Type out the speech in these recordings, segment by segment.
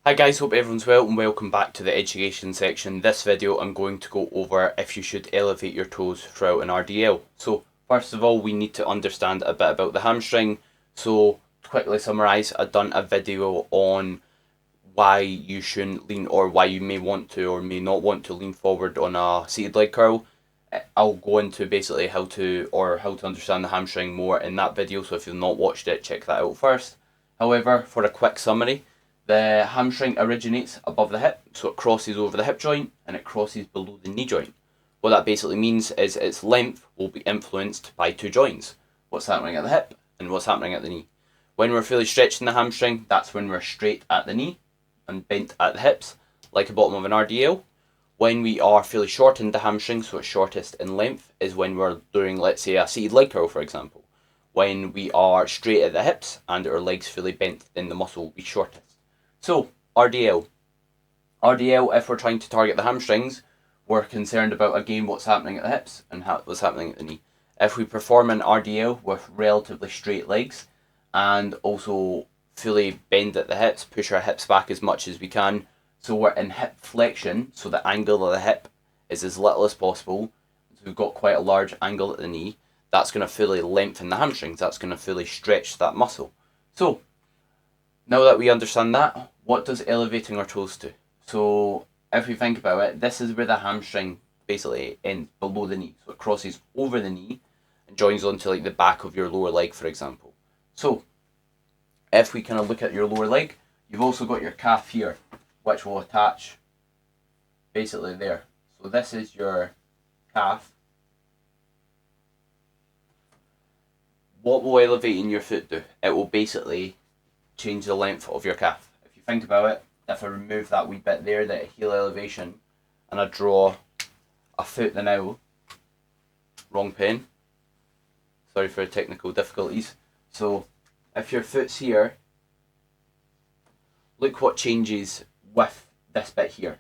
Hi guys, hope everyone's well and welcome back to the education section. This video I'm going to go over if you should elevate your toes throughout an RDL. So first of all we need to understand a bit about the hamstring. So to quickly summarise, I've done a video on why you shouldn't lean or why you may want to or may not want to lean forward on a seated leg curl. I'll go into basically how to understand the hamstring more in that video, so if you've not watched it, check that out first. However, for a quick summary, the hamstring originates above the hip, so it crosses over the hip joint and it crosses below the knee joint. What that basically means is its length will be influenced by two joints, what's happening at the hip and what's happening at the knee. When we're fully stretching the hamstring, that's when we're straight at the knee and bent at the hips, like the bottom of an RDL. When we are fully shortened the hamstring, so it's shortest in length, is when we're doing, let's say, a seated leg curl, for example. When we are straight at the hips and our legs fully bent, then the muscle will be shortest. So, RDL. RDL, if we're trying to target the hamstrings, we're concerned about, again, what's happening at the hips and what's happening at the knee. If we perform an RDL with relatively straight legs and also fully bend at the hips, push our hips back as much as we can, so we're in hip flexion, so the angle of the hip is as little as possible. So we've got quite a large angle at the knee. That's going to fully lengthen the hamstrings. That's going to fully stretch that muscle. So, now that we understand that, what does elevating our toes do? So, if we think about it, this is where the hamstring basically ends, below the knee. So it crosses over the knee and joins onto like the back of your lower leg, for example. So, if we kind of look at your lower leg, you've also got your calf here, which will attach basically there. So this is your calf. What will elevating your foot do? It will basically change the length of your calf. If you think about it, if I remove that wee bit there, that heel elevation, and I draw a foot now, wrong pen, sorry for the technical difficulties. So if your foot's here, look what changes with this bit here.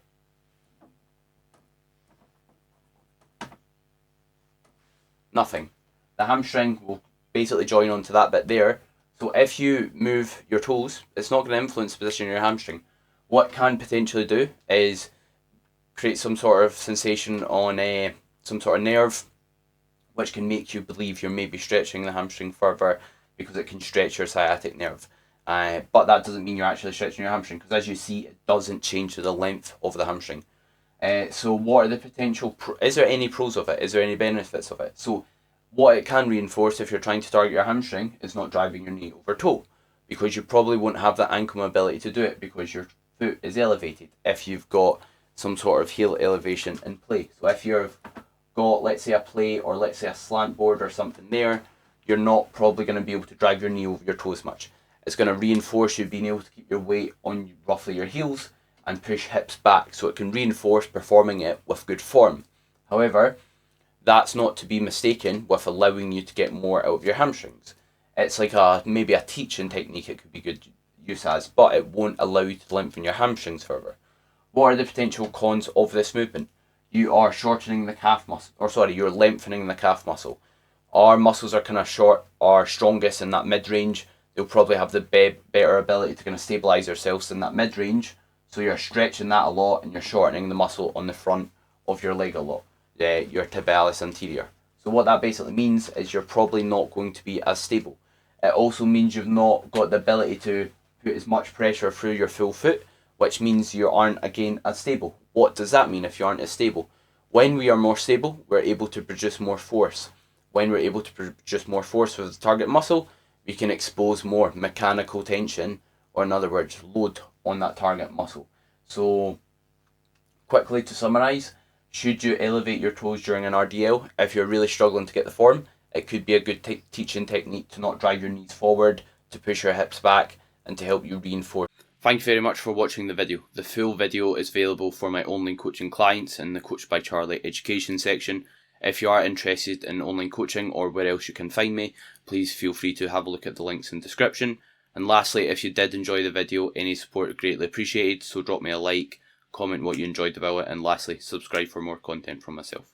Nothing. The hamstring will basically join onto that bit there. So if you move your toes, it's not going to influence the position of your hamstring. What can potentially do is create some sort of sensation on some sort of nerve, which can make you believe you're maybe stretching the hamstring further because it can stretch your sciatic nerve. But that doesn't mean you're actually stretching your hamstring, because as you see, it doesn't change the length of the hamstring. So what are the potential, is there any pros of it? Is there any benefits of it? So what it can reinforce if you're trying to target your hamstring is not driving your knee over toe, because you probably won't have the ankle mobility to do it because your foot is elevated if you've got some sort of heel elevation in play. So if you've got, let's say, a plate or let's say a slant board or something there, you're not probably going to be able to drive your knee over your toes much. It's going to reinforce you being able to keep your weight on roughly your heels and push hips back, so it can reinforce performing it with good form. However, that's not to be mistaken with allowing you to get more out of your hamstrings. It's like maybe a teaching technique it could be good use as, but it won't allow you to lengthen your hamstrings further. What are the potential cons of this movement? You are shortening the calf muscle, you're lengthening the calf muscle. Our muscles are kind of short, are strongest in that mid-range. They'll probably have the better ability to kind of stabilise themselves in that mid-range. So you're stretching that a lot and you're shortening the muscle on the front of your leg a lot, your tibialis anterior. So what that basically means is you're probably not going to be as stable. It also means you've not got the ability to put as much pressure through your full foot, which means you aren't, again, as stable. What does that mean if you aren't as stable? When we are more stable, we're able to produce more force. When we're able to produce more force with the target muscle, we can expose more mechanical tension, or in other words, load on that target muscle. So, quickly to summarise, should you elevate your toes during an RDL? If you're really struggling to get the form, it could be a good teaching technique to not drive your knees forward, to push your hips back, and to help you reinforce. Thank you very much for watching the video. The full video is available for my online coaching clients in the Coached by Charlie education section. If you are interested in online coaching or where else you can find me, please feel free to have a look at the links in the description. And lastly, if you did enjoy the video, any support is greatly appreciated, so drop me a like, comment what you enjoyed about it, and lastly, subscribe for more content from myself.